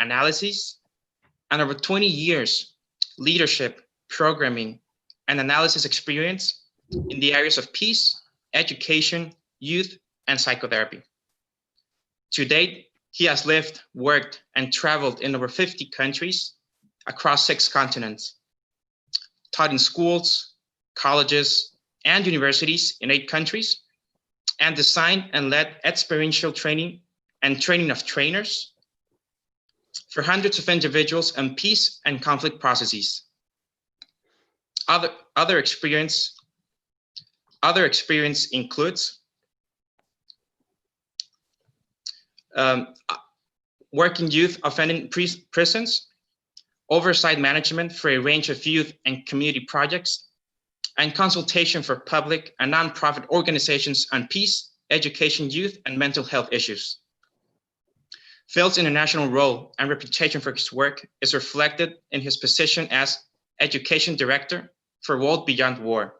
analysis, and over 20 years leadership, programming, and analysis experience in the areas of peace, education, youth, and psychotherapy. To date, he has lived, worked, and traveled in over 50 countries across 6 continents, taught in schools, colleges, and universities in 8 countries, and designed and led experiential training and training of trainers for hundreds of individuals on peace and conflict processes. Other experience includes working youth offending prisons, oversight management for a range of youth and community projects, and consultation for public and nonprofit organizations on peace, education, youth, and mental health issues. Phil's international role and reputation for his work is reflected in his position as Education Director for World Beyond War,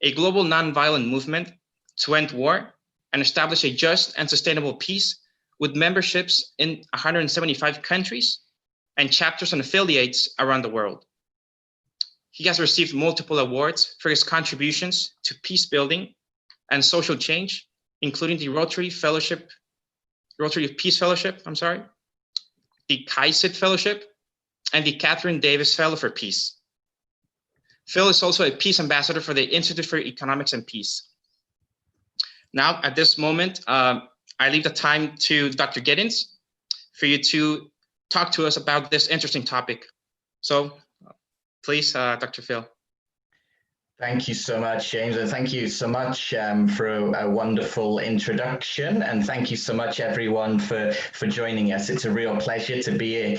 a global nonviolent movement to end war and establish a just and sustainable peace with memberships in 175 countries and chapters and affiliates around the world. He has received multiple awards for his contributions to peace building and social change, including the Rotary Peace Fellowship, the Kaisit Fellowship, and the Catherine Davis Fellow for Peace. Phil is also a peace ambassador for the Institute for Economics and Peace. Now, at this moment, I leave the time to Dr. Giddens for you to talk to us about this interesting topic. So please, Dr. Phil. Thank you so much, James, and thank you so much for a wonderful introduction, and thank you so much, everyone, for joining us. It's a real pleasure to be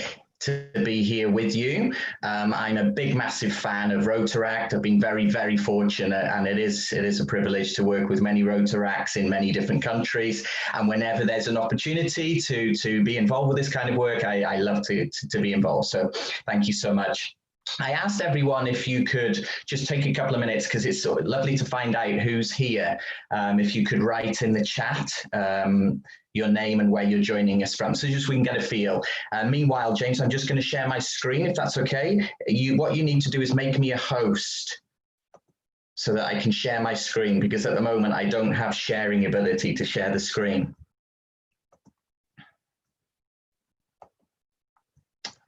here with you. I'm a big, massive fan of Rotaract. I've been very, very fortunate, and it is a privilege to work with many Rotaracts in many different countries. And whenever there's an opportunity to be involved with this kind of work, I love to be involved. So thank you so much. I asked everyone if you could just take a couple of minutes, because it's so lovely to find out who's here. If you could write in the chat your name and where you're joining us from, so just we can get a feel. Meanwhile, James, I'm just going to share my screen, if that's okay. What you need to do is make me a host so that I can share my screen, because at the moment I don't have sharing ability to share the screen.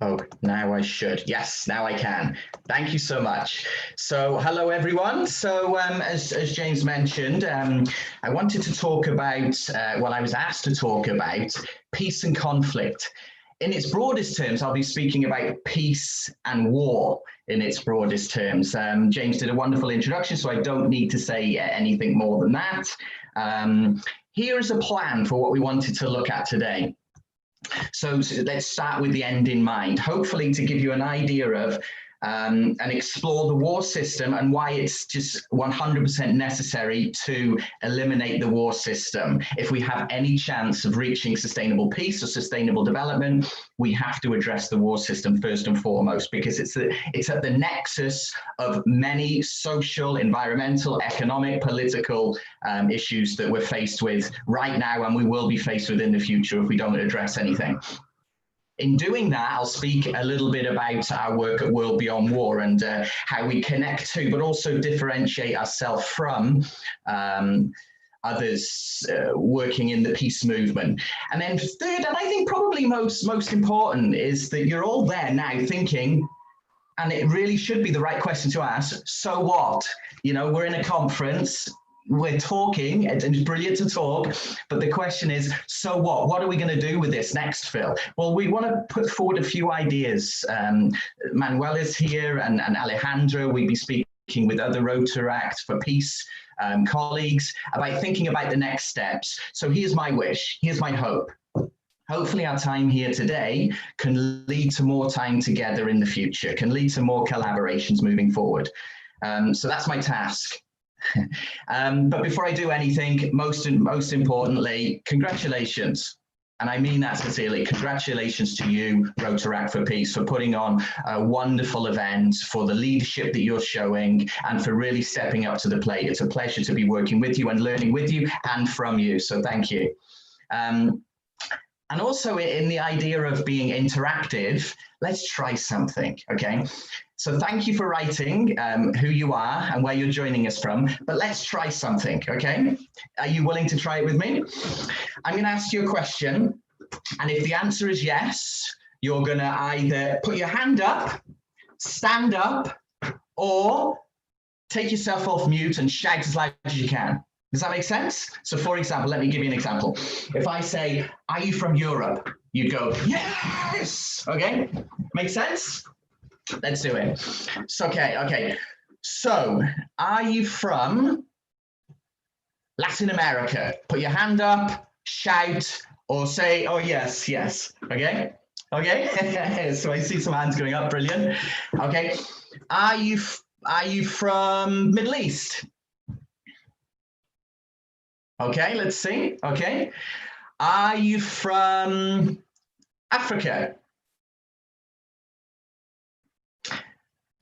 Oh, now I should. Yes, now I can. Thank you so much. So hello, everyone. So as James mentioned, I wanted to talk about, well, I was asked to talk about peace and conflict. In its broadest terms, I'll be speaking about peace and war in its broadest terms. James did a wonderful introduction, so I don't need to say anything more than that. Here is a plan for what we wanted to look at today. So let's start with the end in mind, hopefully to give you an idea of and explore the war system and why it's just 100% necessary to eliminate the war system. If we have any chance of reaching sustainable peace or sustainable development, we have to address the war system first and foremost, because it's at the nexus of many social, environmental, economic, political issues that we're faced with right now, and we will be faced with in the future if we don't address anything. In doing that, I'll speak a little bit about our work at World Beyond War and how we connect to, but also differentiate ourselves from others working in the peace movement. And then third, and I think probably most important, is that you're all there now thinking, and it really should be the right question to ask, so what? You know, we're in a conference, we're talking, and it's brilliant to talk, but the question is, so what? What are we going to do with this next, Phil? Well, we want to put forward a few ideas. Manuel is here, and Alejandro. We'll be speaking with other Rotaract for Peace colleagues about thinking about the next steps. So here's my wish, here's my hope. Hopefully our time here today can lead to more time together in the future, can lead to more collaborations moving forward. So that's my task. But before I do anything, most importantly, congratulations. And I mean that sincerely. Congratulations to you, Rotaract for Peace, for putting on a wonderful event, for the leadership that you're showing, and for really stepping up to the plate. It's a pleasure to be working with you and learning with you and from you. So thank you. And also in the idea of being interactive, let's try something, okay? So thank you for writing who you are and where you're joining us from, but let's try something, okay? Are you willing to try it with me? I'm gonna ask you a question, and if the answer is yes, you're gonna either put your hand up, stand up, or take yourself off mute and shout as loud as you can. Does that make sense? So for example, let me give you an example. If I say, are you from Europe? You'd go, yes, okay? Make sense? Let's do it. So, okay. So, are you from Latin America? Put your hand up, shout, or say, oh, yes, okay? Okay, so I see some hands going up, brilliant. Okay, are you from Middle East? Okay, let's see. Okay. Are you from Africa?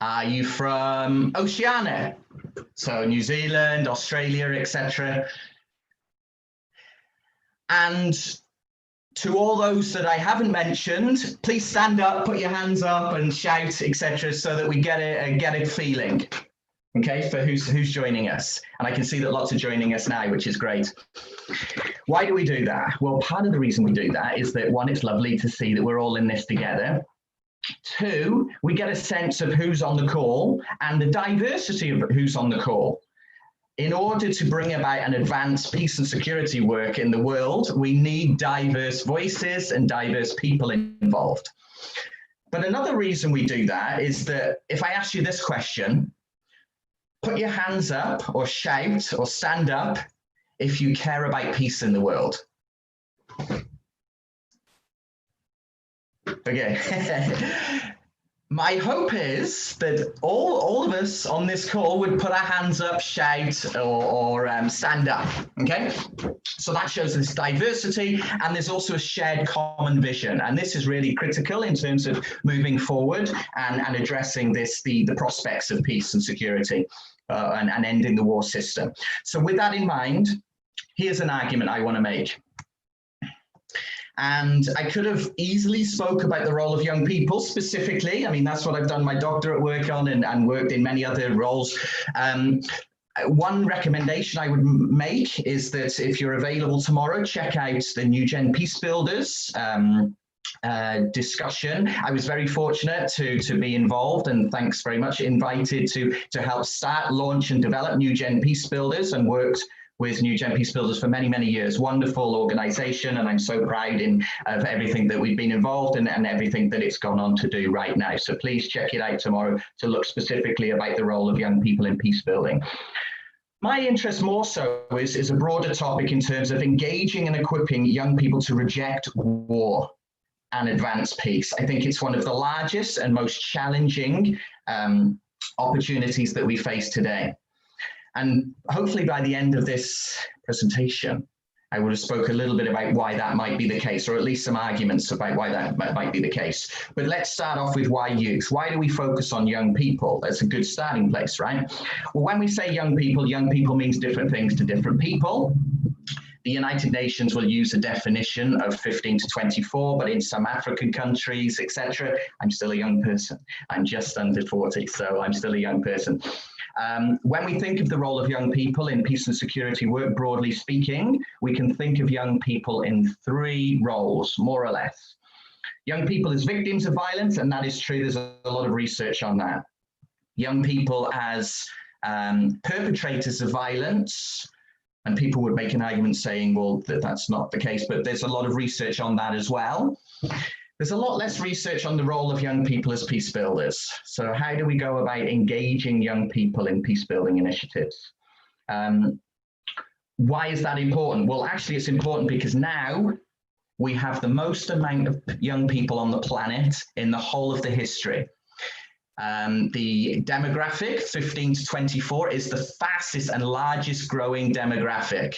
Are you from Oceania? So New Zealand, Australia, etc. And to all those that I haven't mentioned, please stand up, put your hands up and shout, etc., so that we get a feeling. Okay, for who's joining us. And I can see that lots are joining us now, which is great. Why do we do that? Well, part of the reason we do that is that, one, it's lovely to see that we're all in this together. Two, we get a sense of who's on the call and the diversity of who's on the call. In order to bring about an advanced peace and security work in the world, we need diverse voices and diverse people involved. But another reason we do that is that if I ask you this question, put your hands up or shout or stand up if you care about peace in the world. Okay. My hope is that all of us on this call would put our hands up, shout, or stand up, okay? So that shows this diversity, and there's also a shared common vision. And this is really critical in terms of moving forward and addressing the prospects of peace and security and ending the war system. So with that in mind, here's an argument I want to make. And I could have easily spoke about the role of young people specifically. I mean, that's what I've done my doctorate work on and worked in many other roles. One recommendation I would make is that if you're available tomorrow, check out the New Gen Peace Builders discussion. I was very fortunate to be involved, and thanks very much, invited to help start, launch and develop New Gen Peace Builders, and worked with New Gen Peace Builders for many, many years. Wonderful organization, and I'm so proud of everything that we've been involved in and everything that it's gone on to do right now. So please check it out tomorrow to look specifically about the role of young people in peace building. My interest more so is a broader topic in terms of engaging and equipping young people to reject war and advance peace. I think it's one of the largest and most challenging opportunities that we face today. And hopefully by the end of this presentation, I would have spoke a little bit about why that might be the case, or at least some arguments about why that might be the case. But let's start off with why youth. Why do we focus on young people? That's a good starting place, right? Well, when we say young people means different things to different people. The United Nations will use a definition of 15 to 24, but in some African countries, etc., I'm still a young person. I'm just under 40, so I'm still a young person. When we think of the role of young people in peace and security work, broadly speaking, we can think of young people in three roles, more or less. Young people as victims of violence, and that is true, there's a lot of research on that. Young people as perpetrators of violence, and people would make an argument saying, well, that's not the case, but there's a lot of research on that as well. There's a lot less research on the role of young people as peace builders. So how do we go about engaging young people in peace building initiatives? Why is that important? Well, actually, it's important because now we have the most amount of young people on the planet in the whole of the history. The demographic, 15 to 24, is the fastest and largest growing demographic.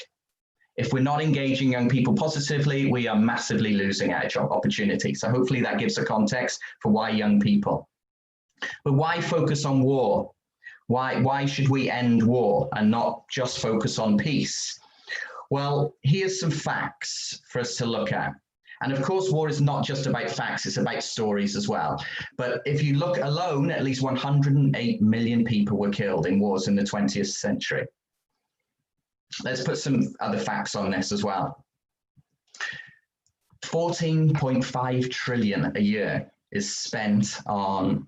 If we're not engaging young people positively, we are massively losing our job opportunity. So hopefully that gives a context for why young people. But why focus on war? Why should we end war and not just focus on peace? Well, here's some facts for us to look at. And of course, war is not just about facts, it's about stories as well. But if you look alone, at least 108 million people were killed in wars in the 20th century. Let's put some other facts on this as well. 14.5 trillion a year is spent on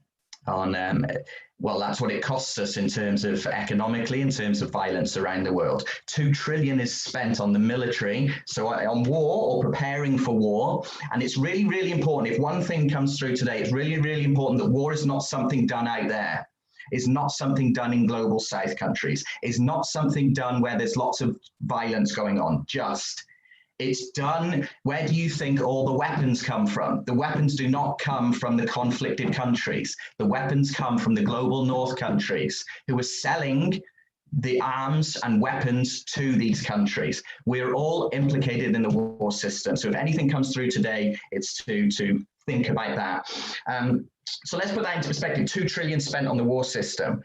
well, that's what it costs us in terms of economically, in terms of violence around the world. 2 trillion is spent on the military, so on war or preparing for war. And it's really, really important. If one thing comes through today, it's really, really important that war is not something done out there. It's not something done in global south countries. It's not something done where there's lots of violence going on. It's done, where do you think all the weapons come from? The weapons do not come from the conflicted countries. The weapons come from the global north countries who are selling the arms and weapons to these countries. We're all implicated in the war system. So if anything comes through today, it's to think about that. So let's put that into perspective. 2 trillion spent on the war system.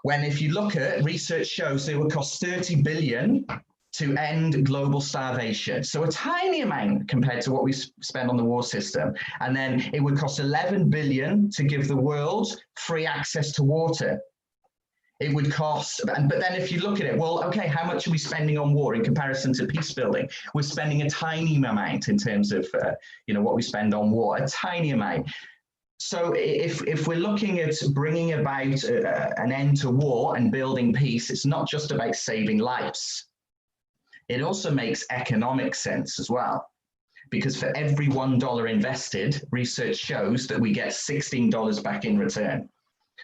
When if you look at research shows it would cost 30 billion to end global starvation. So a tiny amount compared to what we spend on the war system. And then it would cost 11 billion to give the world free access to water. It would cost, but then if you look at it, well, okay, how much are we spending on war in comparison to peace building? We're spending a tiny amount in terms of, what we spend on war, a tiny amount. So if we're looking at bringing about an end to war and building peace, it's not just about saving lives. It also makes economic sense as well, because for every $1 invested, research shows that we get $16 back in return.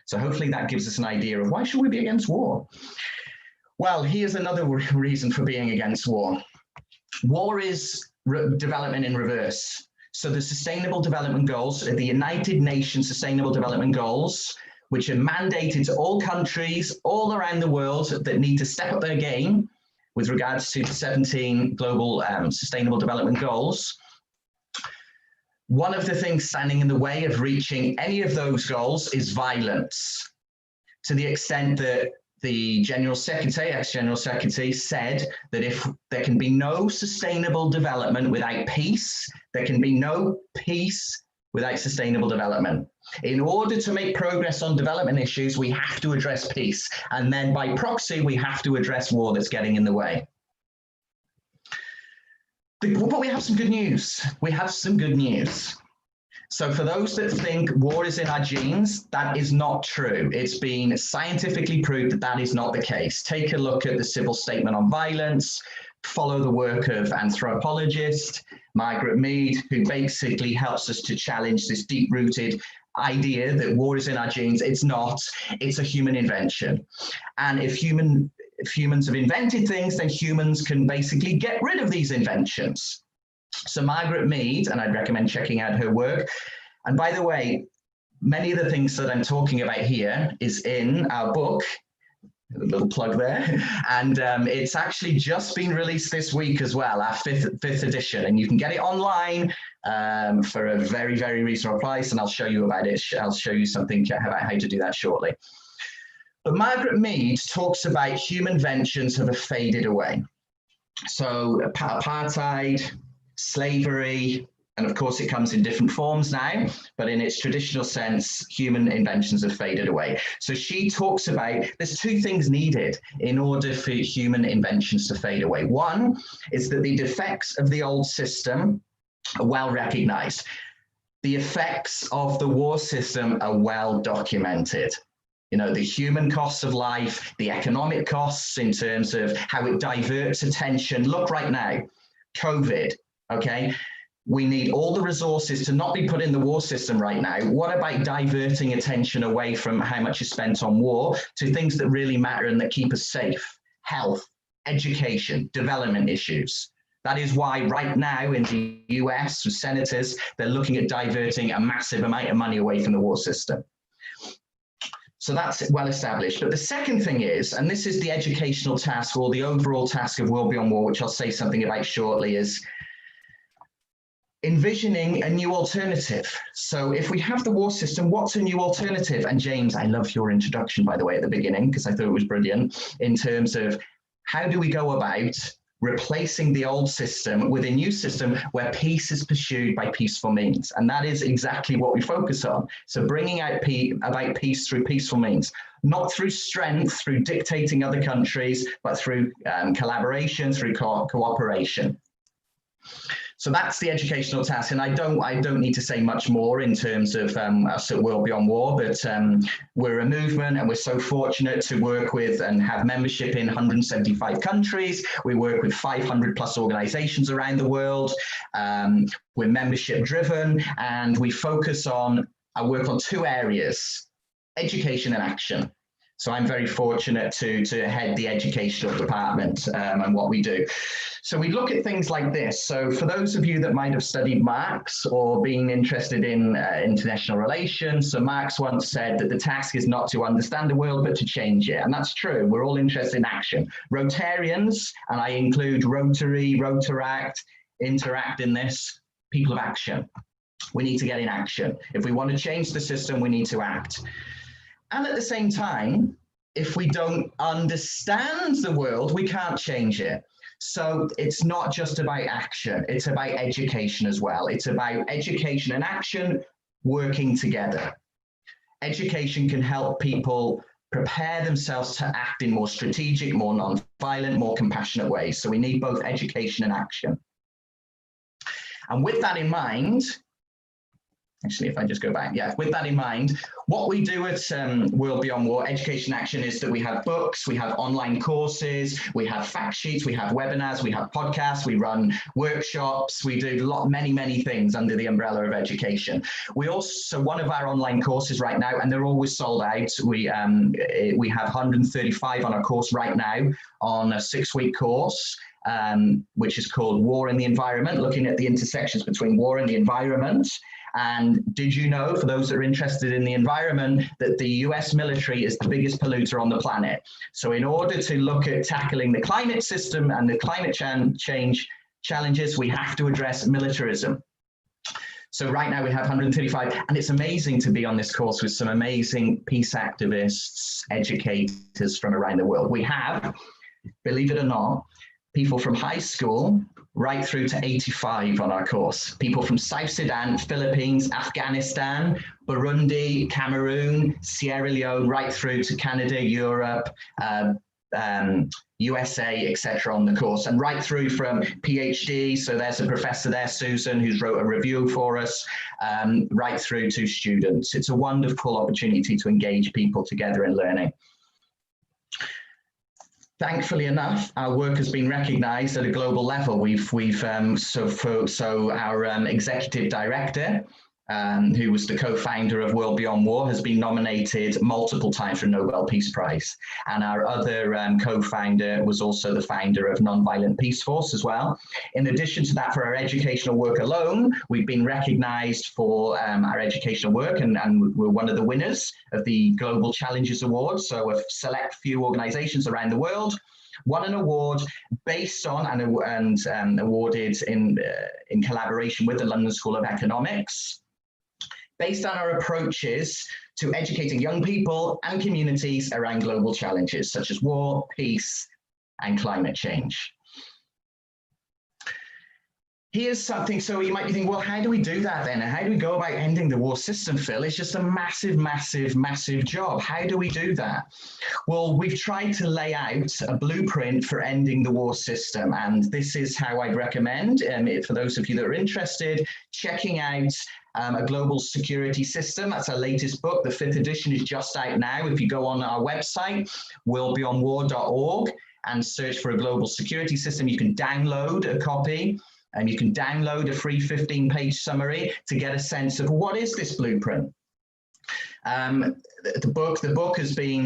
So hopefully that gives us an idea of why should we be against war? Well, here's another reason for being against war. War is development in reverse. So the Sustainable Development Goals, the United Nations Sustainable Development Goals, which are mandated to all countries all around the world that need to step up their game with regards to the 17 global sustainable development goals. One of the things standing in the way of reaching any of those goals is violence, to the extent that the General Secretary, ex-General Secretary, said that if there can be no sustainable development without peace, there can be no peace without sustainable development. In order to make progress on development issues, we have to address peace. And then by proxy, we have to address war that's getting in the way. But we have some good news. We have some good news. So for those that think war is in our genes, that is not true. It's been scientifically proved that that is not the case. Take a look at the Civil Statement on Violence, follow the work of anthropologist Margaret Mead, who basically helps us to challenge this deep-rooted idea that war is in our genes. It's not, it's a human invention. And if humans have invented things, then humans can basically get rid of these inventions. So Margaret Mead, and I'd recommend checking out her work. And by the way, many of the things that I'm talking about here is in our book, a little plug there, and it's actually just been released this week as well, our fifth edition, and you can get it online for a very, very reasonable price, and I'll show you about it. I'll show you something about how to do that shortly. But Margaret Mead talks about human inventions have faded away. So apartheid, slavery, and of course it comes in different forms now, but in its traditional sense, human inventions have faded away. So she talks about there's two things needed in order for human inventions to fade away. One is that the defects of the old system are well recognized. The effects of the war system are well documented. You know, the human costs of life, the economic costs in terms of how it diverts attention. Look right now, COVID, okay? We need all the resources to not be put in the war system right now. What about diverting attention away from how much is spent on war to things that really matter and that keep us safe? Health, education, development issues. That is why right now in the US, with senators, they're looking at diverting a massive amount of money away from the war system. So that's well established. But the second thing is, and this is the educational task or the overall task of World Beyond War, which I'll say something about shortly, is envisioning a new alternative. So if we have the war system, what's a new alternative? And James, I love your introduction, by the way, at the beginning, because I thought it was brilliant in terms of how do we go about replacing the old system with a new system where peace is pursued by peaceful means. And that is exactly what we focus on. So bringing out about peace through peaceful means, not through strength, through dictating other countries, but through collaboration, through cooperation. So that's the educational task, and I don't need to say much more in terms of us at World Beyond War, but we're a movement, and we're so fortunate to work with and have membership in 175 countries. We work with 500 plus organizations around the world. We're membership driven, and we focus on, I work on two areas: education and action. So I'm very fortunate to head the educational department and what we do. So we look at things like this. So for those of you that might have studied Marx or been interested in international relations, so Marx once said that the task is not to understand the world, but to change it. And that's true. We're all interested in action. Rotarians, and I include Rotary, Rotaract, Interact in this, people of action. We need to get in action. If we want to change the system, we need to act. And at the same time, if we don't understand the world, we can't change it. So it's not just about action, it's about education as well. It's about education and action working together. Education can help people prepare themselves to act in more strategic, more non-violent, more compassionate ways. So we need both education and action. And with that in mind, actually, if I just go back, yeah, with that in mind, what we do at World Beyond War Education Action is that we have books, we have online courses, we have fact sheets, we have webinars, we have podcasts, we run workshops, we do many things under the umbrella of education. We also, one of our online courses right now, and they're always sold out, we have 135 on our course right now on a 6-week course, which is called War and the Environment, looking at the intersections between war and the environment. And did you know, for those that are interested in the environment, that the US military is the biggest polluter on the planet? So in order to look at tackling the climate system and the climate change challenges, we have to address militarism. So right now we have 135, and it's amazing to be on this course with some amazing peace activists, educators from around the world. We have, believe it or not, people from high school right through to 85 on our course. People from South Sudan, Philippines, Afghanistan, Burundi, Cameroon, Sierra Leone, right through to Canada, Europe, USA, etc. on the course, and right through from PhD. So there's a professor there, Susan, who's wrote a review for us, right through to students. It's a wonderful opportunity to engage people together in learning. Thankfully enough, our work has been recognised at a global level. So our executive director, who was the co-founder of World Beyond War, has been nominated multiple times for a Nobel Peace Prize. And our other co-founder was also the founder of Nonviolent Peace Force as well. In addition to that, for our educational work alone, we've been recognized for our educational work, and we're one of the winners of the Global Challenges Award. So a select few organizations around the world won an award based on and awarded in collaboration with the London School of Economics, based on our approaches to educating young people and communities around global challenges such as war, peace, and climate change. Here's something, so you might be thinking, well, how do we do that then? And how do we go about ending the war system, Phil? It's just a massive job. How do we do that? Well, we've tried to lay out a blueprint for ending the war system. And this is how I'd recommend, for those of you that are interested, checking out A Global Security System. That's our latest book. The 5th edition is just out now. If you go on our website, worldbeyondwar.org, and search for A Global Security System, you can download a copy. And you can download a free 15-page summary to get a sense of what is this blueprint. The book has been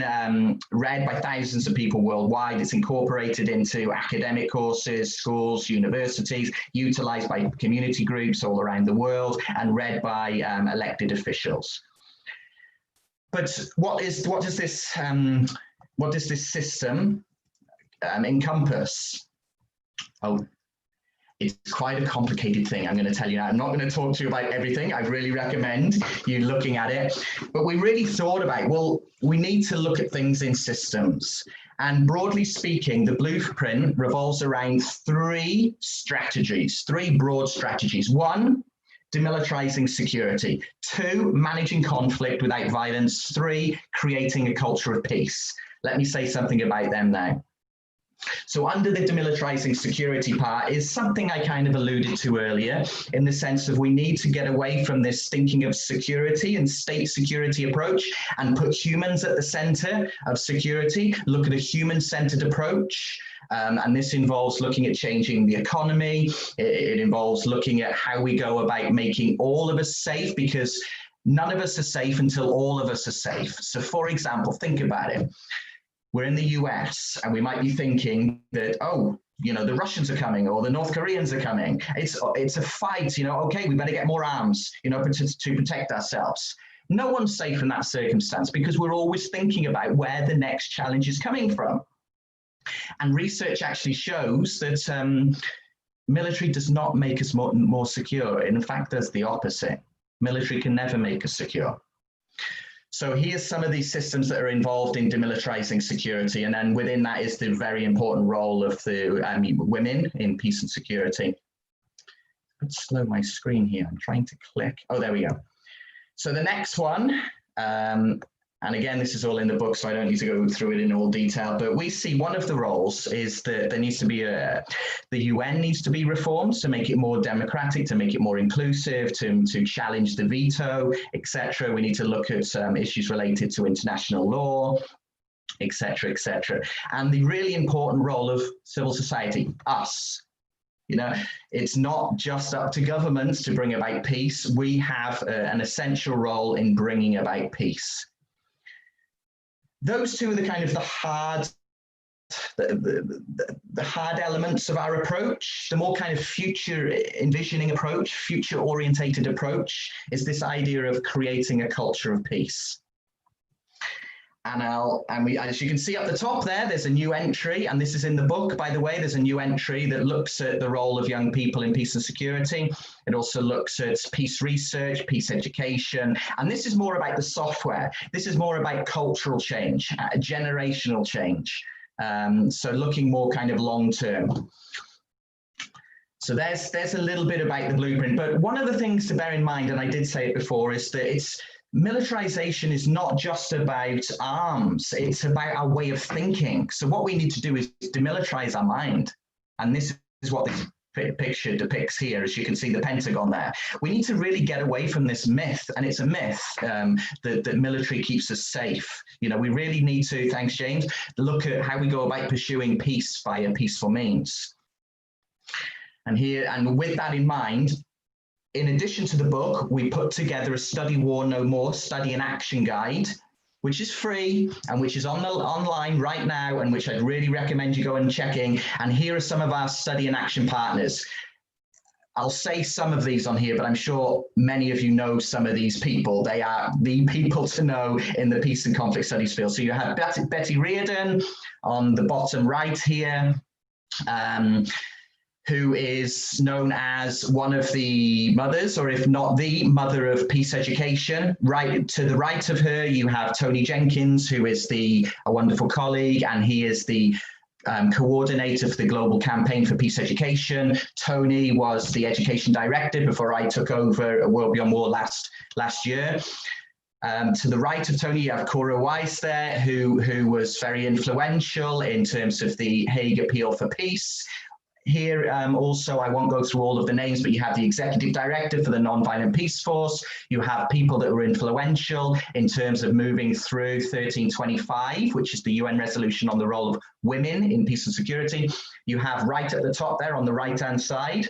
read by thousands of people worldwide. It's incorporated into academic courses, schools, universities, utilized by community groups all around the world, and read by elected officials. But what does this system encompass? Oh, it's quite a complicated thing, I'm going to tell you now. I'm not going to talk to you about everything. I really recommend you looking at it. But we really thought about, well, we need to look at things in systems. And broadly speaking, the blueprint revolves around three broad strategies. One, demilitarizing security. Two, managing conflict without violence. Three, creating a culture of peace. Let me say something about them now. So under the demilitarizing security part is something I kind of alluded to earlier, in the sense of we need to get away from this thinking of security and state security approach and put humans at the center of security, look at a human-centered approach. And this involves looking at changing the economy. It involves looking at how we go about making all of us safe, because none of us are safe until all of us are safe. So for example, think about it. We're in the US and we might be thinking that, oh, you know, the Russians are coming or the North Koreans are coming. It's a fight, you know, okay, we better get more arms, you know, to protect ourselves. No one's safe in that circumstance because we're always thinking about where the next challenge is coming from. And research actually shows that military does not make us more secure. In fact, does the opposite. Military can never make us secure. So here's some of these systems that are involved in demilitarizing security. And then within that is the very important role of the women in peace and security. Let's slow my screen here. I'm trying to click. Oh, there we go. So the next one, and again, this is all in the book, so I don't need to go through it in all detail, but we see one of the roles is that there needs to be the UN needs to be reformed to make it more democratic, to make it more inclusive, to challenge the veto, etc. We need to look at issues related to international law, etc., etc. And the really important role of civil society, us. You know, it's not just up to governments to bring about peace. We have an essential role in bringing about peace. Those two are the kind of the hard elements of our approach. The more kind of future envisioning approach, future orientated approach is this idea of creating a culture of peace. And as you can see up the top there, there's a new entry, and this is in the book, by the way. There's a new entry that looks at the role of young people in peace and security. It also looks at peace research, peace education, and this is more about the software. This is more about cultural change, generational change. So looking more kind of long term. So there's a little bit about the blueprint, but one of the things to bear in mind, and I did say it before, is that militarization is not just about arms, it's about our way of thinking. So what we need to do is demilitarize our mind. And this is what this picture depicts here, as you can see the Pentagon there. We need to really get away from this myth, and it's a myth that military keeps us safe. You know, we really need to, thanks James, look at how we go about pursuing peace via peaceful means. And with that in mind, in addition to the book, we put together a Study War No More study and action guide, which is free and which is online right now, and which I'd really recommend you go and checking. And here are some of our study and action partners. I'll say some of these on here, but I'm sure many of you know some of these people. They are the people to know in the peace and conflict studies field. So you have Betty Reardon on the bottom right here, who is known as one of the mothers, or if not the mother of peace education. Right to the right of her, you have Tony Jenkins, who is a wonderful colleague, and he is the coordinator for the Global Campaign for Peace Education. Tony was the education director before I took over World Beyond War last year. To the right of Tony, you have Cora Weiss there, who was very influential in terms of the Hague Appeal for Peace. Here also, I won't go through all of the names, but you have the executive director for the Nonviolent Peace Force. You have people that were influential in terms of moving through 1325, which is the UN resolution on the role of women in peace and security. You have right at the top there on the right-hand side,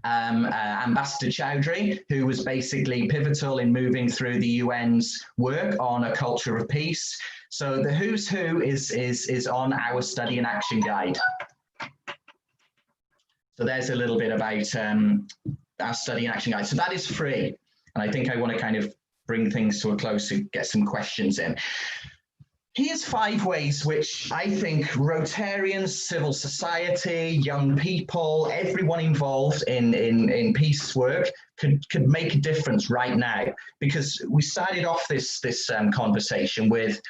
Ambassador Chowdhury, who was basically pivotal in moving through the UN's work on a culture of peace. So the who's who is on our study and action guide. So there's a little bit about our study and action guide. So that is free. And I think I want to kind of bring things to a close to get some questions in. Here's 5 ways which I think Rotarians, civil society, young people, everyone involved in peace work could make a difference right now. Because we started off this conversation with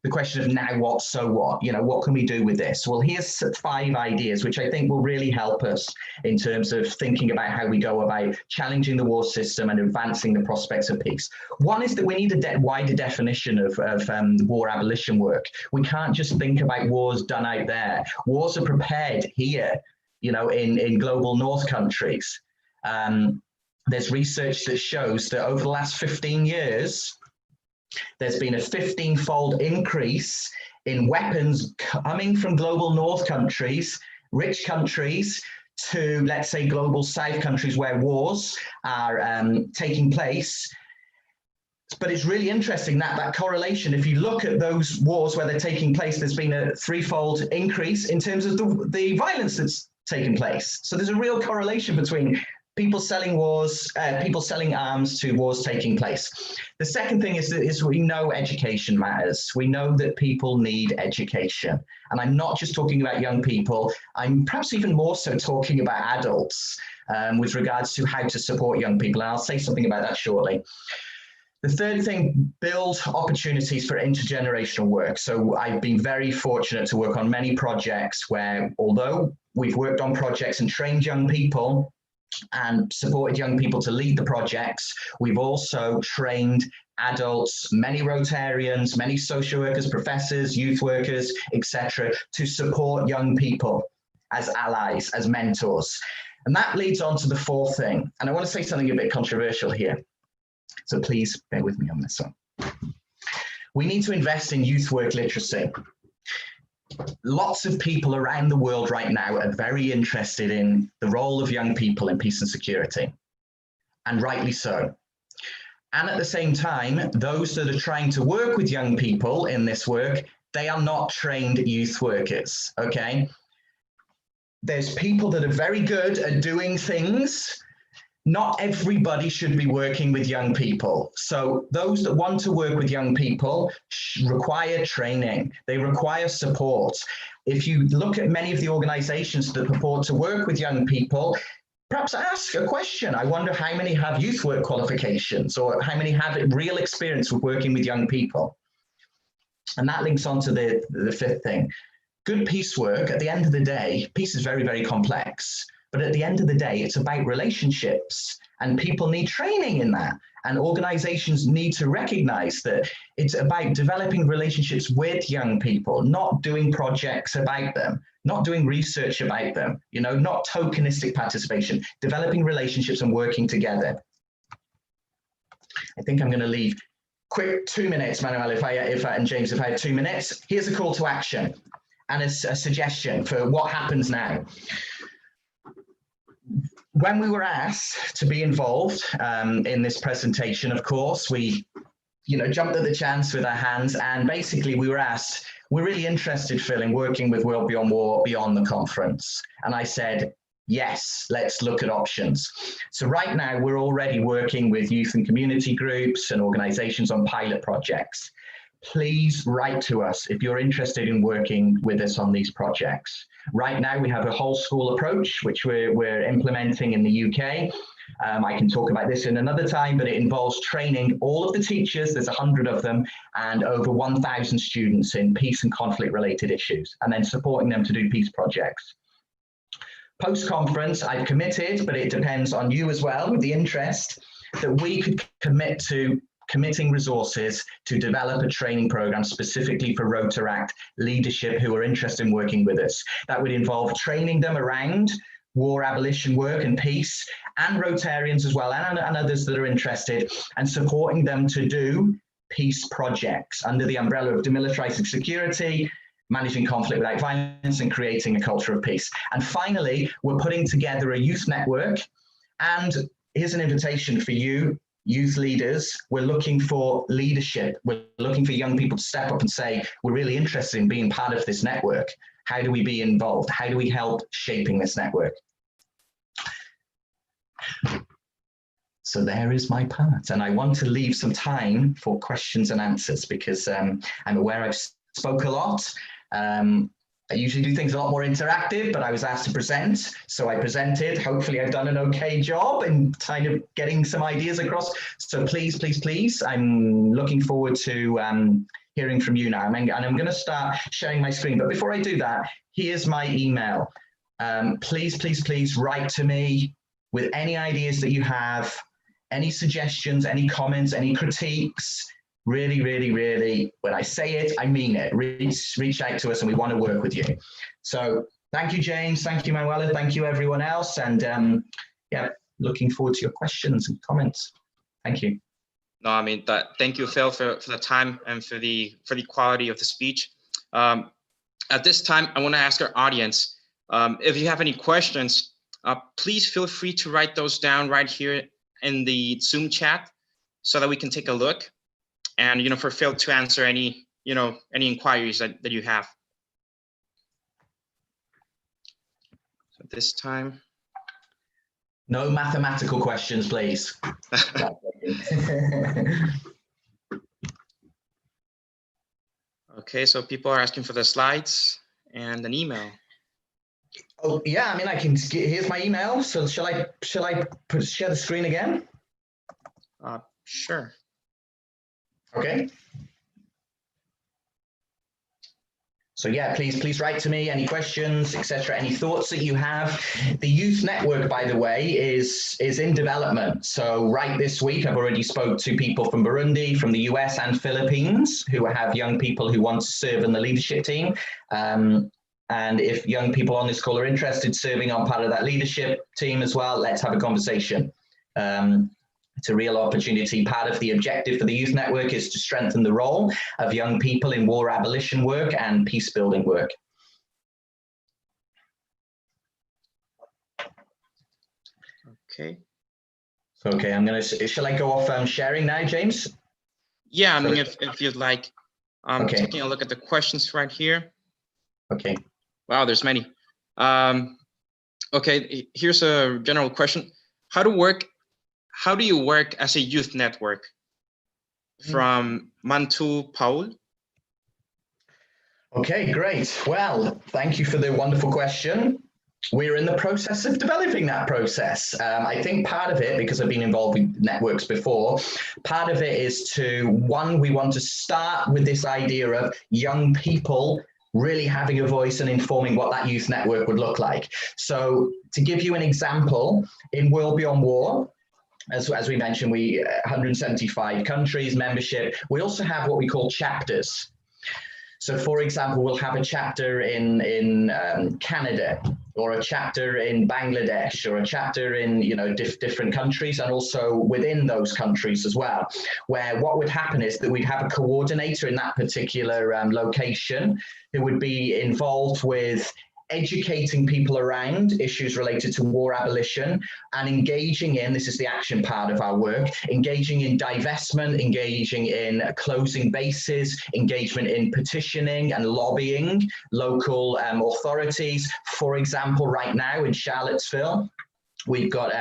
the question of now what, so what? You know, what can we do with this? Well, here's 5 ideas, which I think will really help us in terms of thinking about how we go about challenging the war system and advancing the prospects of peace. One is that we need a wider definition of war abolition work. We can't just think about wars done out there. Wars are prepared here, you know, in global north countries. There's research that shows that over the last 15 years, there's been a 15-fold increase in weapons coming from global north countries, rich countries, to, let's say, global south countries where wars are taking place. But it's really interesting that correlation, if you look at those wars where they're taking place, there's been a 3-fold increase in terms of the violence that's taken place. So there's a real correlation between people selling arms to wars taking place. The second thing is we know education matters. We know that people need education. And I'm not just talking about young people, I'm perhaps even more so talking about adults with regards to how to support young people. And I'll say something about that shortly. The third thing, build opportunities for intergenerational work. So I've been very fortunate to work on many projects where, although we've worked on projects and trained young people, and supported young people to lead the projects, we've also trained adults, many Rotarians, many social workers, professors, youth workers, etc., to support young people as allies, as mentors. And that leads on to the 4th thing. And I want to say something a bit controversial here. So please bear with me on this one. We need to invest in youth work literacy. Lots of people around the world right now are very interested in the role of young people in peace and security, and rightly so. And at the same time, those that are trying to work with young people in this work, they are not trained youth workers, okay? There's people that are very good at doing things. Not everybody should be working with young people. So those that want to work with young people require training. They require support. If you look at many of the organizations that purport to work with young people, perhaps ask a question. I wonder how many have youth work qualifications, or how many have real experience with working with young people. And that links on to the 5th thing. Good peace work, at the end of the day, peace is very, very complex. But at the end of the day, it's about relationships, and people need training in that. And organizations need to recognize that it's about developing relationships with young people, not doing projects about them, not doing research about them, you know, not tokenistic participation, developing relationships and working together. I think I'm going to leave quick 2 minutes, Manuel, and James, if I had 2 minutes. Here's a call to action and a suggestion for what happens now. When we were asked to be involved in this presentation, of course, we, jumped at the chance with our hands, and basically we were asked, we're really interested, Phil, in working with World Beyond War beyond the conference. And I said, yes, let's look at options. So right now we're already working with youth and community groups and organizations on pilot projects. Please write to us if you're interested in working with us on these projects. Right now we have a whole school approach, which we're implementing in the UK. I can talk about this in another time, but it involves training all of the teachers, there's 100 of them, and over 1,000 students in peace and conflict related issues, and then supporting them to do peace projects. Post-conference, I've committed, but it depends on you as well, with the interest, that we could commit to committing resources to develop a training program specifically for Rotaract leadership who are interested in working with us. That would involve training them around war abolition work and peace, and Rotarians as well, and others that are interested, and supporting them to do peace projects under the umbrella of demilitarizing security, managing conflict without violence, and creating a culture of peace. And finally, we're putting together a youth network. And here's an invitation for you, youth leaders. We're looking for leadership. We're looking for young people to step up and say, we're really interested in being part of this network. How do we be involved? How do we help shaping this network? So there is my part. And I want to leave some time for questions and answers, because I'm aware I've spoke a lot. I usually do things a lot more interactive, but I was asked to present, so I presented. Hopefully I've done an okay job in kind of getting some ideas across. So please, please, please, I'm looking forward to hearing from you now. And I'm going to start sharing my screen. But before I do that, here's my email. Please, please, please write to me with any ideas that you have, any suggestions, any comments, any critiques. Really, really, really, when I say it, I mean it. Reach out to us and we want to work with you. So thank you, James. Thank you, Manuela. Thank you, everyone else. And yeah, looking forward to your questions and comments. Thank you. No, I mean, thank you, Phil, for the time and for the quality of the speech. At this time, I want to ask our audience, if you have any questions, please feel free to write those down right here in the Zoom chat so that we can take a look. And, you know, for Phil to answer any, you know, any inquiries that you have. So this time. No mathematical questions, please. Okay, so people are asking for the slides and an email. Oh yeah, I mean, I can. Here's my email. So shall I share the screen again? Sure. Okay. So yeah, please write to me, any questions, etc., any thoughts that you have. The youth network, by the way, is in development. So right this week, I've already spoke to people from Burundi, from the US and Philippines, who have young people who want to serve in the leadership team. And if young people on this call are interested serving on part of that leadership team as well, let's have a conversation. It's a real opportunity. Part of the objective for the Youth Network is to strengthen the role of young people in war abolition work and peace building work. Okay. Okay, I'm going to, shall I go off sharing now, James? Yeah, I mean, if you'd like, okay. Taking a look at the questions right here. Okay. Wow, there's many. Okay, here's a general question. How do you work as a youth network? From Mantu Paul. Okay, great. Well, thank you for the wonderful question. We're in the process of developing that process. I think part of it, because I've been involved with networks before, part of it is we want to start with this idea of young people really having a voice and informing what that youth network would look like. So to give you an example, in World Beyond War, as we mentioned, 175 countries, membership. We also have what we call chapters. So for example, we'll have a chapter in Canada, or a chapter in Bangladesh, or a chapter in different countries, and also within those countries as well, where what would happen is that we'd have a coordinator in that particular location who would be involved with educating people around issues related to war abolition and engaging in, this is the action part of our work, engaging in divestment, engaging in closing bases, engagement in petitioning and lobbying local authorities. For example, right now in Charlottesville, we've got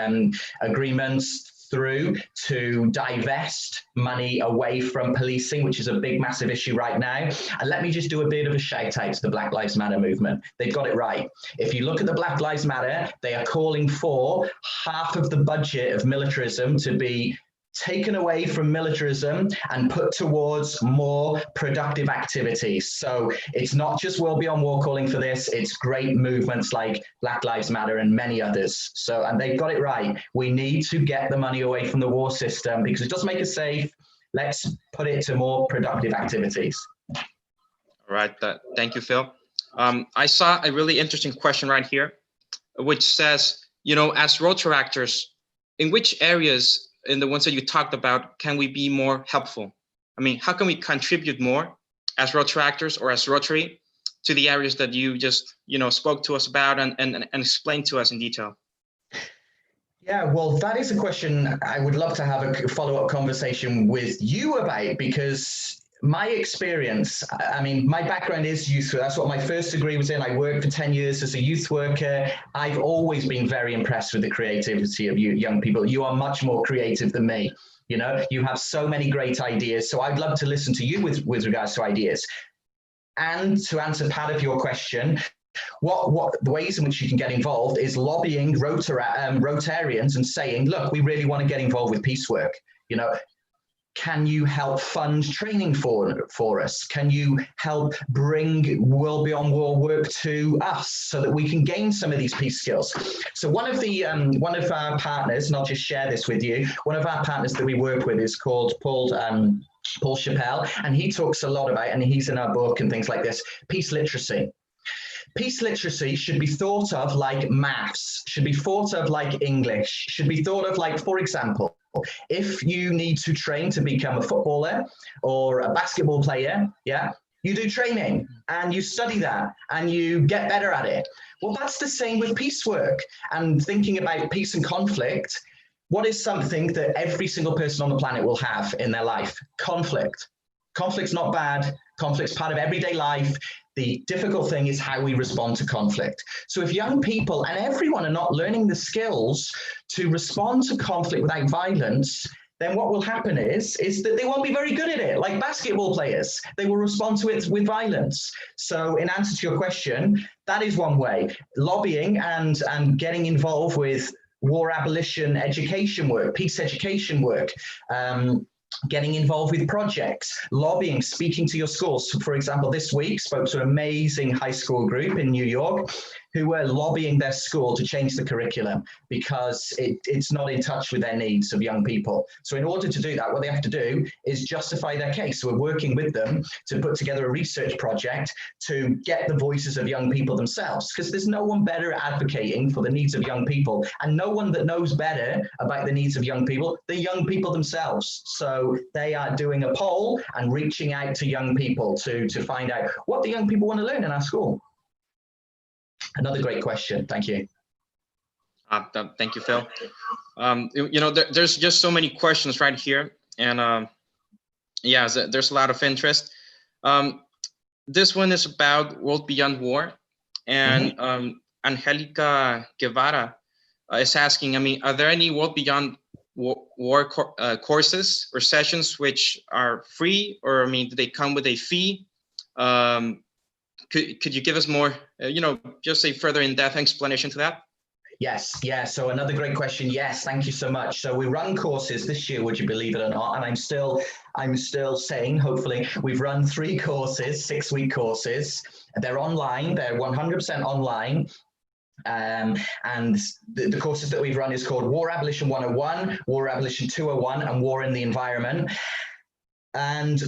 agreements through to divest money away from policing, which is a big, massive issue right now. And let me just do a bit of a shout out to the Black Lives Matter movement. They've got it right. If you look at the Black Lives Matter, they are calling for half of the budget of militarism to be taken away from militarism and put towards more productive activities. So it's not just World Beyond War calling for this, it's great movements like Black Lives Matter and many others. So, and they've got it right. We need to get the money away from the war system because it doesn't make us safe. Let's put it to more productive activities. All right, thank you, Phil. I saw a really interesting question right here, which says, as Rotaractors, in which areas in the ones that you talked about, can we be more helpful? I mean, how can we contribute more as Rotaractors or as Rotary to the areas that you just, spoke to us about and explained to us in detail? Yeah, well, that is a question I would love to have a follow-up conversation with you about, because my experience, I mean, my background is youth. That's what my first degree was in. I worked for 10 years as a youth worker. I've always been very impressed with the creativity of you young people. You are much more creative than me. You have so many great ideas. So I'd love to listen to you with regards to ideas. And to answer part of your question, what the ways in which you can get involved is lobbying Rotarians and saying, look, we really want to get involved with peace work. Can you help fund training for us? Can you help bring World Beyond War work to us so that we can gain some of these peace skills? So one of our partners, and I'll just share this with you, one of our partners that we work with is called Paul Chappell, and he talks a lot about, and he's in our book and things like this, peace literacy. Peace literacy should be thought of like maths, should be thought of like English, should be thought of like, for example, if you need to train to become a footballer or a basketball player, yeah, you do training and you study that and you get better at it. Well, that's the same with peace work and thinking about peace and conflict. What is something that every single person on the planet will have in their life? Conflict. Conflict's not bad. Conflict's part of everyday life. The difficult thing is how we respond to conflict. So if young people and everyone are not learning the skills to respond to conflict without violence, then what will happen is that they won't be very good at it. Like basketball players, they will respond to it with violence. So in answer to your question, that is one way. Lobbying and getting involved with war abolition education work, peace education work, getting involved with projects, lobbying, speaking to your schools. So for example, this week spoke to an amazing high school group in New York who were lobbying their school to change the curriculum because it's not in touch with their needs of young people. So in order to do that, what they have to do is justify their case. So we're working with them to put together a research project to get the voices of young people themselves, because there's no one better at advocating for the needs of young people, and no one that knows better about the needs of young people, the young people themselves. So they are doing a poll and reaching out to young people to find out what the young people want to learn in our school. Another great question. Thank you. Thank you, Phil. You know, there's just so many questions right here, and yeah, there's a lot of interest. This one is about World Beyond War, and Angelica Guevara is asking, I mean, are there any World Beyond War courses or sessions which are free, or I mean, do they come with a fee? Could you give us more, you know, just a further in-depth explanation to that? Yes, yeah. So another great question. Yes, thank you so much. So we run courses this year, would you believe it or not? And I'm still saying, hopefully, we've run 3 courses, 6-week courses. They're online. They're 100% online. And the courses that we've run is called War Abolition 101, War Abolition 201, and War in the Environment. And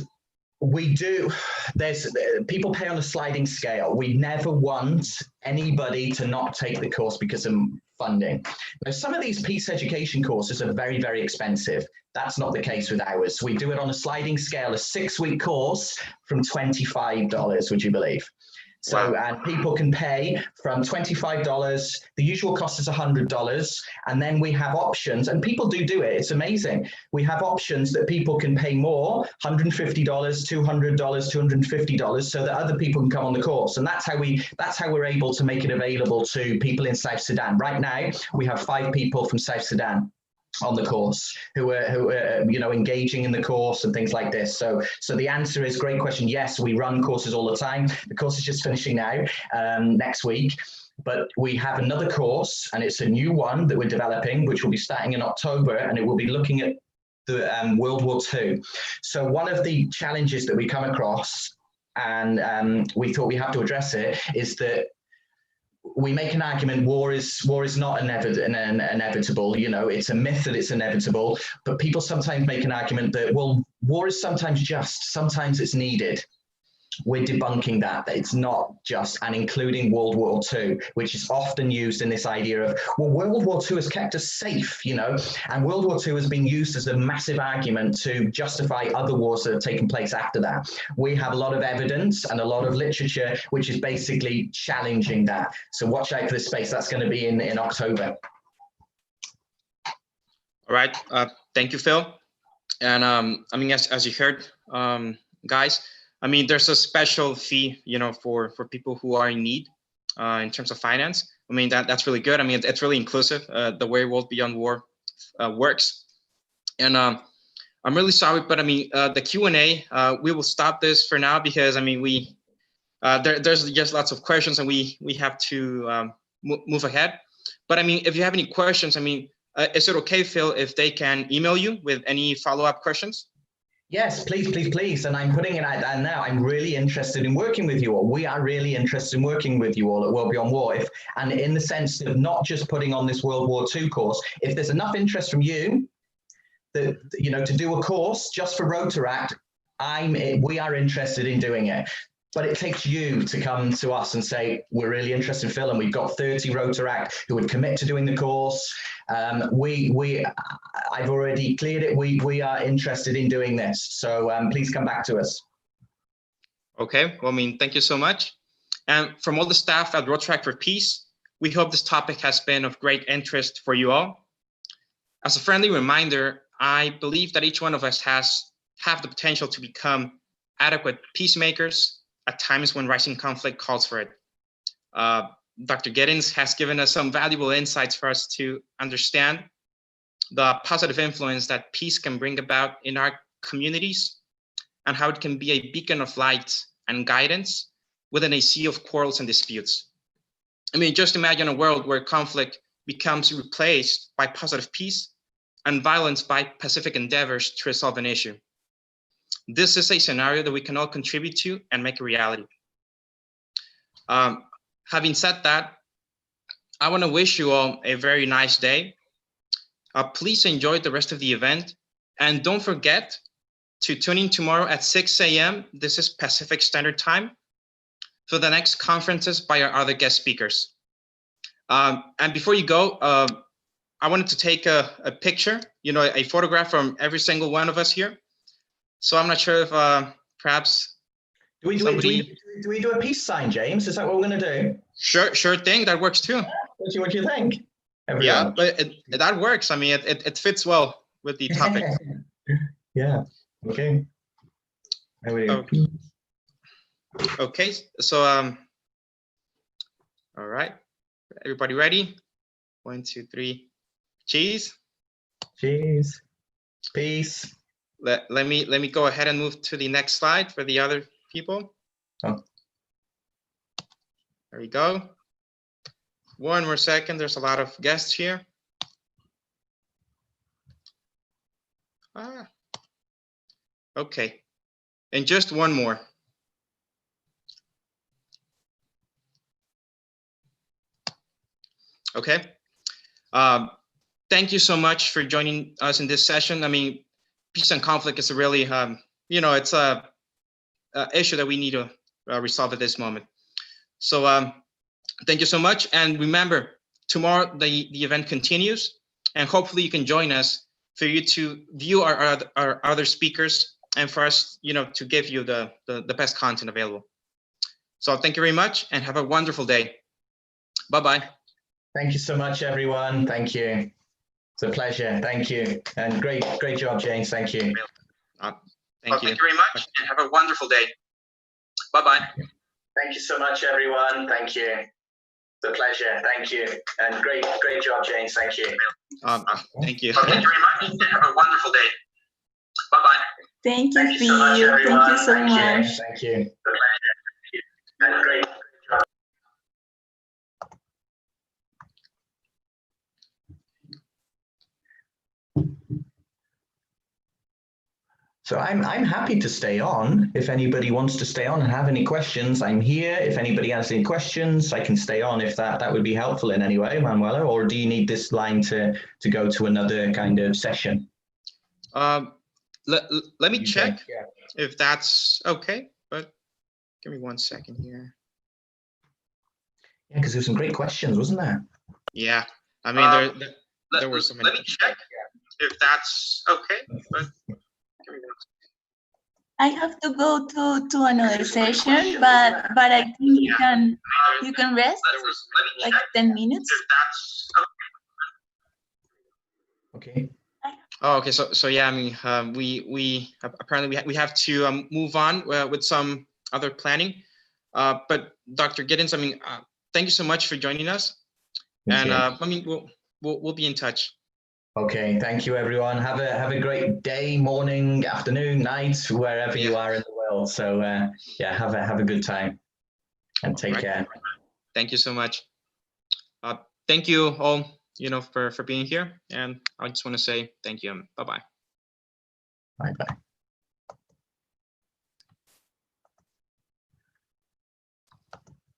people pay on a sliding scale. We never want anybody to not take the course because of funding. Now, some of these peace education courses are very, very expensive. That's not the case with ours. We do it on a sliding scale, a 6-week course from $25, would you believe? So, and people can pay from $25. The usual cost is $100. And then we have options, and people do it. It's amazing. We have options that people can pay more, $150, $200, $250, so that other people can come on the course. And that's how we're able to make it available to people in South Sudan. Right now, we have 5 people from South Sudan on the course who are you know, engaging in the course and things like this. So the answer is, great question. Yes, we run courses all the time. The course is just finishing now, next week, but we have another course, and it's a new one that we're developing, which will be starting in October, and it will be looking at the World War II. So one of the challenges that we come across, and we thought we have to address it, is that we make an argument war is not inevitable. You know, it's a myth that it's inevitable, but people sometimes make an argument that, well, war is sometimes just, sometimes it's needed. We're debunking that it's not just, and including World War II, which is often used in this idea of, well, World War II has kept us safe, you know, and World War II has been used as a massive argument to justify other wars that have taken place after that. We have a lot of evidence and a lot of literature which is basically challenging that. So watch out for this space. That's going to be in October. All right. Thank you, Phil. And I mean, as you heard, guys, I mean, there's a special fee, you know, for people who are in need in terms of finance. I mean, that's really good. I mean, it's really inclusive, the way World Beyond War works. And I'm really sorry, but I mean, the Q&A, we will stop this for now because, I mean, there's just lots of questions and we have to move ahead. But I mean, if you have any questions, I mean, is it okay, Phil, if they can email you with any follow-up questions? Yes, please, please, please. And I'm putting it out there now. I'm really interested in working with you all. We are really interested in working with you all at World Beyond War. And in the sense of not just putting on this World War II course, if there's enough interest from you that, you know, to do a course just for Rotaract, we are interested in doing it. But it takes you to come to us and say, we're really interested in Phil, and we've got 30 Rotaract who would commit to doing the course. I've already cleared it. We are interested in doing this. So please come back to us. Okay, well, I mean, thank you so much. And from all the staff at Rotaract for Peace, we hope this topic has been of great interest for you all. As a friendly reminder, I believe that each one of us have the potential to become adequate peacemakers at times when rising conflict calls for it. Dr. Giddens has given us some valuable insights for us to understand the positive influence that peace can bring about in our communities and how it can be a beacon of light and guidance within a sea of quarrels and disputes. I mean, just imagine a world where conflict becomes replaced by positive peace and violence by pacific endeavors to resolve an issue. This is a scenario that we can all contribute to and make a reality. Having said that, I want to wish you all a very nice day. Please enjoy the rest of the event, and don't forget to tune in tomorrow at 6 a.m. This is Pacific Standard Time for the next conferences by our other guest speakers. And before you go, I wanted to take a picture, you know, a photograph from every single one of us here. So I'm not sure if perhaps do we do a peace sign, James? Is that what we're going to do? Sure thing. That works too. What do you think? Everyone? Yeah, but that works. I mean, it fits well with the topic. Yeah. Okay. Okay. Okay. So all right. Everybody ready? 1, 2, 3. Cheese. Cheese. Peace. Let me go ahead and move to the next slide for the other people. Oh. There we go. One more second. There's a lot of guests here. Okay. And just one more. Okay. Thank you so much for joining us in this session. I mean, peace and conflict is a really, you know, it's a issue that we need to resolve at this moment. So thank you so much. And remember, tomorrow the event continues, and hopefully you can join us for you to view our other speakers and for us, you know, to give you the best content available. So thank you very much and have a wonderful day. Bye-bye. Thank you so much, everyone. Thank you. It's a pleasure. Thank you. And great job, James. Thank you. Thank you very much and have a wonderful day. Bye-bye. Thank you so much, everyone. Thank you. It's a pleasure. Thank you. And great job, James. Thank you. Thank you. Thank you very much and have a wonderful day. Bye-bye. Thank you, Thank you so much, everyone. Thank you so much. Thank you. It's a pleasure. Thank you. And great job. So I'm happy to stay on. If anybody wants to stay on and have any questions, I'm here. If anybody has any questions, I can stay on if that would be helpful in any way, Manuela, or do you need this line to go to another kind of session? Let me check if that's okay, but give me 1 second here. Yeah, because there's some great questions, wasn't there? Yeah, I mean, there were so many. Let me check if that's okay, but I have to go to another session, but I think you can rest like 10 minutes. Okay. Oh, okay. So yeah, I mean, we apparently we have to move on with some other planning. But Dr. Giddens, I mean, thank you so much for joining us, and I mean, we'll be in touch. Okay, thank you, everyone. Have a great day, morning, afternoon, night, wherever you are in the world. So yeah, have a good time and take care. Thank you so much. Thank you all, you know, for being here, and I just want to say thank you. Bye-bye. Bye-bye.